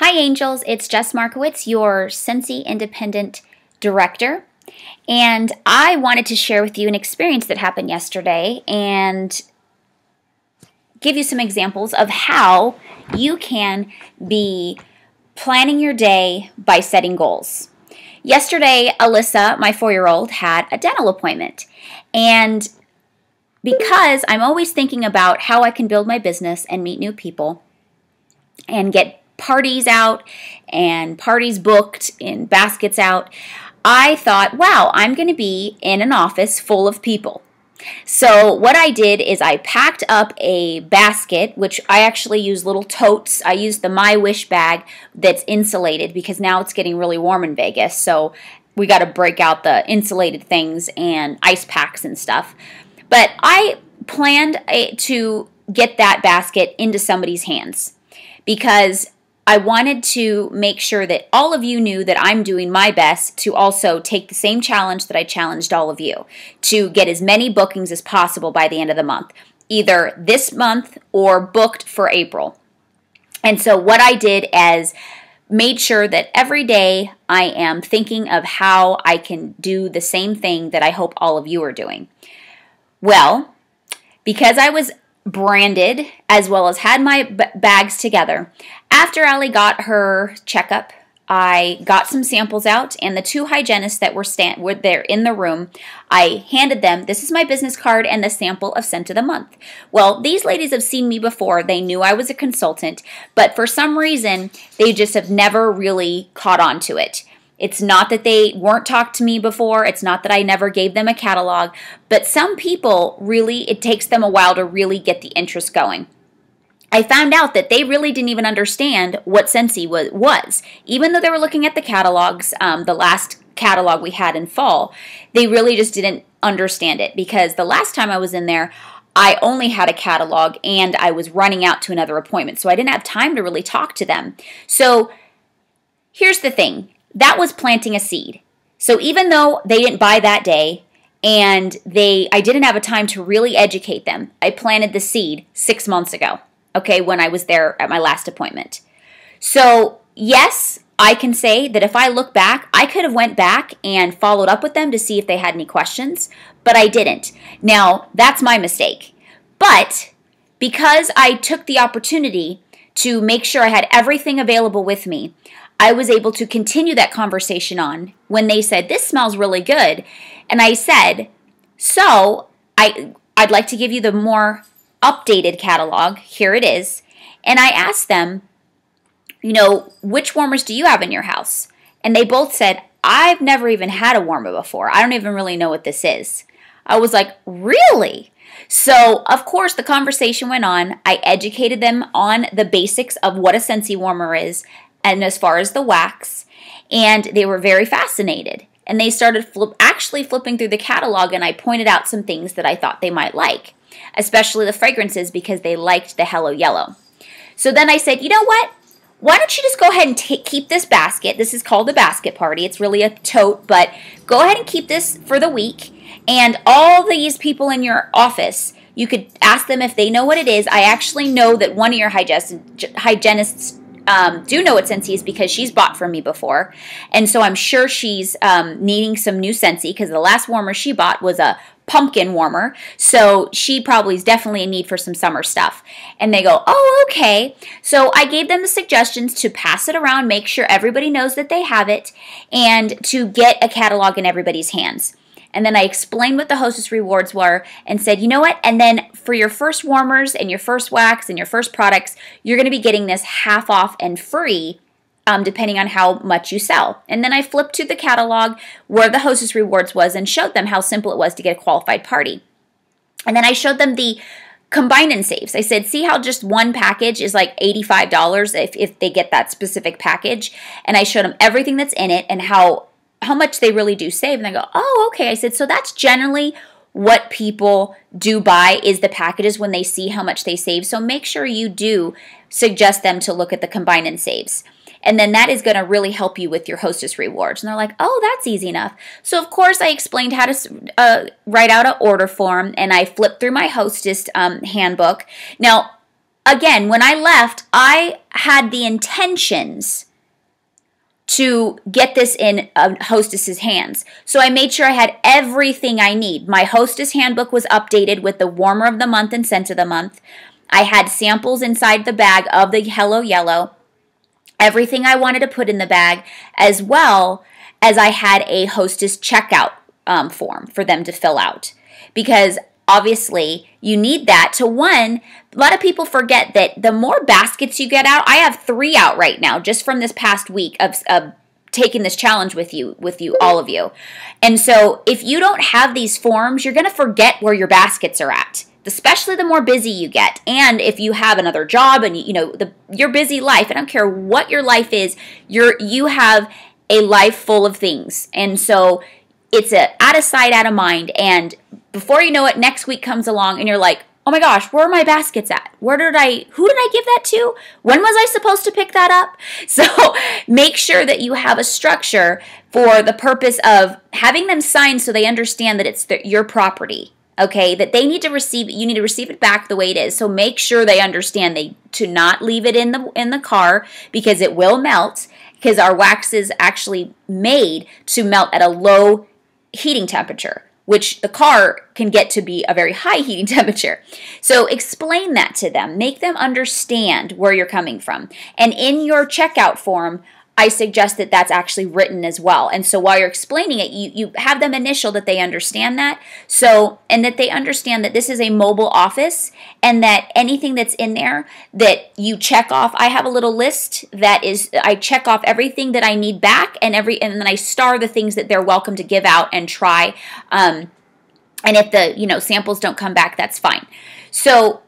Hi Angels, it's Jess Markowitz, your Scentsy Independent Director, and I wanted to share with you an experience that happened yesterday and give you some examples of how you can be planning your day by setting goals. Yesterday, Alyssa, my 4-year-old, had a dental appointment, and because I'm always thinking about how I can build my business and meet new people and get parties out and parties booked and baskets out, I thought, wow, I'm going to be in an office full of people. So what I did is I packed up a basket, which I actually use little totes. I use the My Wish bag that's insulated because now it's getting really warm in Vegas. So we got to break out the insulated things and ice packs and stuff. But I planned to get that basket into somebody's hands because I wanted to make sure that all of you knew that I'm doing my best to also take the same challenge that I challenged all of you, to get as many bookings as possible by the end of the month, either this month or booked for April. And so what I did is made sure that every day I am thinking of how I can do the same thing that I hope all of you are doing. Well, because I was branded as well as had my bags together, after Allie got her checkup, I got some samples out, and the 2 hygienists that were there in the room, I handed them, this is my business card and the sample of Scent of the Month. Well, these ladies have seen me before. They knew I was a consultant, but for some reason, they just have never really caught on to it. It's not that they weren't talked to me before. It's not that I never gave them a catalog. But some people really, it takes them a while to really get the interest going. I found out that they really didn't even understand what Scentsy was. Even though they were looking at the catalogs, the last catalog we had in fall, they really just didn't understand it. Because the last time I was in there, I only had a catalog and I was running out to another appointment. So I didn't have time to really talk to them. So here's the thing. That was planting a seed. So even though they didn't buy that day and I didn't have a time to really educate them, I planted the seed 6 months ago, okay, when I was there at my last appointment. So yes, I can say that if I look back, I could have went back and followed up with them to see if they had any questions, but I didn't. Now, that's my mistake. But because I took the opportunity to make sure I had everything available with me, I was able to continue that conversation on when they said, this smells really good. And I said, so I'd like to give you the more updated catalog. Here it is. And I asked them, you know, which warmers do you have in your house? And they both said, I've never even had a warmer before. I don't even really know what this is. I was like, really? So, of course, the conversation went on. I educated them on the basics of what a Scentsy warmer is, and as far as the wax, and they were very fascinated. And they started actually flipping through the catalog, and I pointed out some things that I thought they might like, especially the fragrances because they liked the Hello Yellow. So then I said, you know what? Why don't you just go ahead and keep this basket? This is called the basket party. It's really a tote, but go ahead and keep this for the week. And all these people in your office, you could ask them if they know what it is. I actually know that one of your hygienists do know what Scentsy is because she's bought from me before. And so I'm sure she's needing some new Scentsy because the last warmer she bought was a pumpkin warmer. So she probably is definitely in need for some summer stuff. And they go, oh, okay. So I gave them the suggestions to pass it around, make sure everybody knows that they have it, and to get a catalog in everybody's hands. And then I explained what the Hostess Rewards were and said, you know what? And then for your first warmers and your first wax and your first products, you're going to be getting this half off and free depending on how much you sell. And then I flipped to the catalog where the Hostess Rewards was and showed them how simple it was to get a qualified party. And then I showed them the Combine and Saves. I said, see how just one package is like $85 if they get that specific package. And I showed them everything that's in it and how much they really do save. And they go, oh, okay. I said, so that's generally what people do buy is the packages when they see how much they save. So make sure you do suggest them to look at the Combine and Saves. And then that is going to really help you with your Hostess Rewards. And they're like, oh, that's easy enough. So, of course, I explained how to write out an order form, and I flipped through my Hostess handbook. Now, again, when I left, I had the intentions to get this in a hostess's hands. So I made sure I had everything I need. My hostess handbook was updated with the warmer of the month and scent of the month. I had samples inside the bag of the Hello Yellow, everything I wanted to put in the bag, as well as I had a hostess checkout form for them to fill out. Because obviously, you need that to, one, a lot of people forget that the more baskets you get out, I have 3 out right now just from this past week of taking this challenge with you, all of you. And so if you don't have these forms, you're going to forget where your baskets are at, especially the more busy you get. And if you have another job and your busy life, I don't care what your life is, you have a life full of things. And so it's out of sight, out of mind. And before you know it, next week comes along and you're like, oh my gosh, where are my baskets at? Who did I give that to? When was I supposed to pick that up? So make sure that you have a structure for the purpose of having them signed so they understand that it's your property. Okay, that they need to receive it. You need to receive it back the way it is. So make sure they understand to not leave it in the car, because it will melt, because our wax is actually made to melt at a low heating temperature, which the car can get to be a very high heating temperature. So explain that to them. Make them understand where you're coming from. And in your checkout form, I suggest that that's actually written as well. And so while you're explaining it, you have them initial that they understand that. So, and that they understand that this is a mobile office and that anything that's in there that you check off. I have a little list that is, I check off everything that I need back and then I star the things that they're welcome to give out and try. And if the, samples don't come back, that's fine. So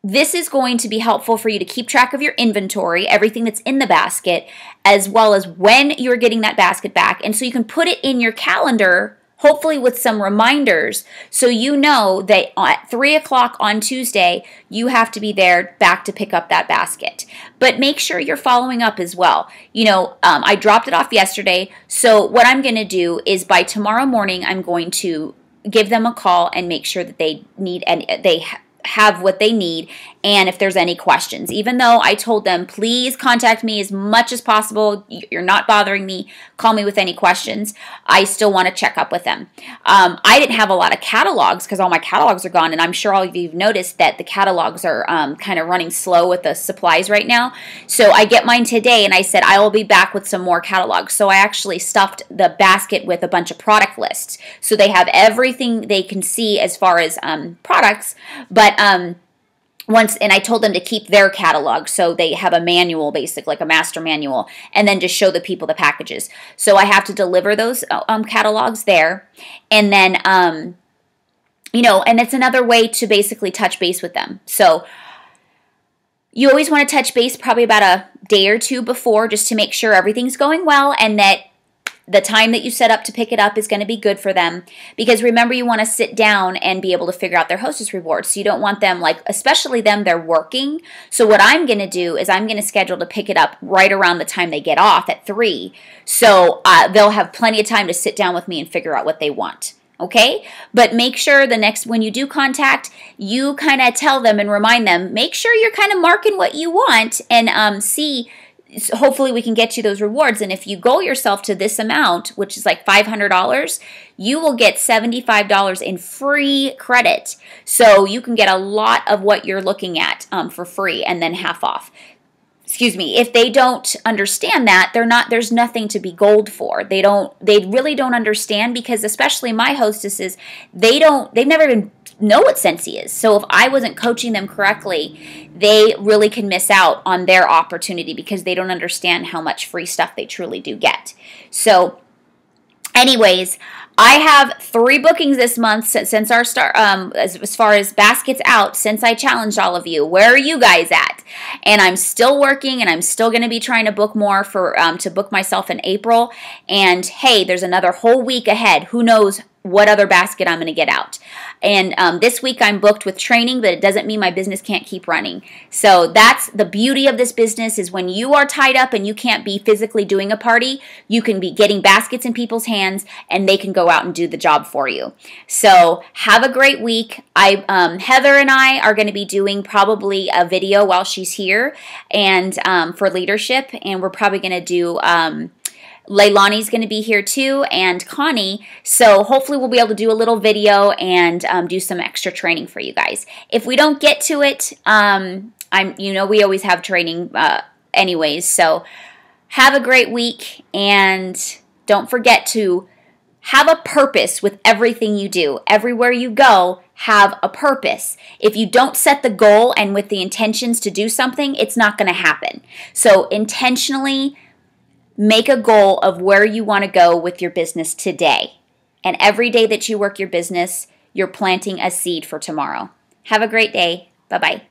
this is going to be helpful for you to keep track of your inventory, everything that's in the basket, as well as when you're getting that basket back. And so you can put it in your calendar, hopefully with some reminders, so you know that at 3 o'clock on Tuesday, you have to be there back to pick up that basket. But make sure you're following up as well. I dropped it off yesterday, so what I'm going to do is by tomorrow morning, I'm going to give them a call and make sure that they have what they need, and if there's any questions. Even though I told them, please contact me as much as possible, you're not bothering me, call me with any questions, I still want to check up with them. I didn't have a lot of catalogs because all my catalogs are gone, and I'm sure all of you have noticed that the catalogs are kind of running slow with the supplies right now. So I get mine today, and I said I will be back with some more catalogs. So I actually stuffed the basket with a bunch of product lists, so they have everything they can see as far as products, but and I told them to keep their catalog, so they have a manual, basically like a master manual, and then just show the people the packages. So I have to deliver those catalogs there, and then and it's another way to basically touch base with them. So you always want to touch base probably about a day or two before, just to make sure everything's going well and that the time that you set up to pick it up is going to be good for them. Because remember, you want to sit down and be able to figure out their hostess rewards. So you don't want them, especially them, they're working. So what I'm going to do is I'm going to schedule to pick it up right around the time they get off at 3. So they'll have plenty of time to sit down with me and figure out what they want. Okay? But make sure when you do contact, you kind of tell them and remind them, make sure you're kind of marking what you want and see. So hopefully we can get you those rewards. And if you goal yourself to this amount, which is like $500, you will get $75 in free credit. So you can get a lot of what you're looking at for free and then half off. Excuse me. If they don't understand that, there's nothing to be gold for. They really don't understand, because especially my hostesses, they've never even know what Scentsy is. So if I wasn't coaching them correctly, they really can miss out on their opportunity because they don't understand how much free stuff they truly do get. So anyways, I have 3 bookings this month since our start, as far as baskets out, since I challenged all of you. Where are you guys at? And I'm still working, and I'm still going to be trying to book more to book myself in April. And hey, there's another whole week ahead. Who knows what other basket I'm going to get out. And this week I'm booked with training, but it doesn't mean my business can't keep running. So that's the beauty of this business, is when you are tied up and you can't be physically doing a party, you can be getting baskets in people's hands and they can go go out and do the job for you. So have a great week. Heather and I are going to be doing probably a video while she's here and for leadership, and we're probably going to do Leilani's going to be here too, and Connie. So hopefully we'll be able to do a little video and do some extra training for you guys. If we don't get to it, we always have training anyways. So have a great week, and don't forget to have a purpose with everything you do. Everywhere you go, have a purpose. If you don't set the goal and with the intentions to do something, it's not going to happen. So intentionally make a goal of where you want to go with your business today. And every day that you work your business, you're planting a seed for tomorrow. Have a great day. Bye-bye.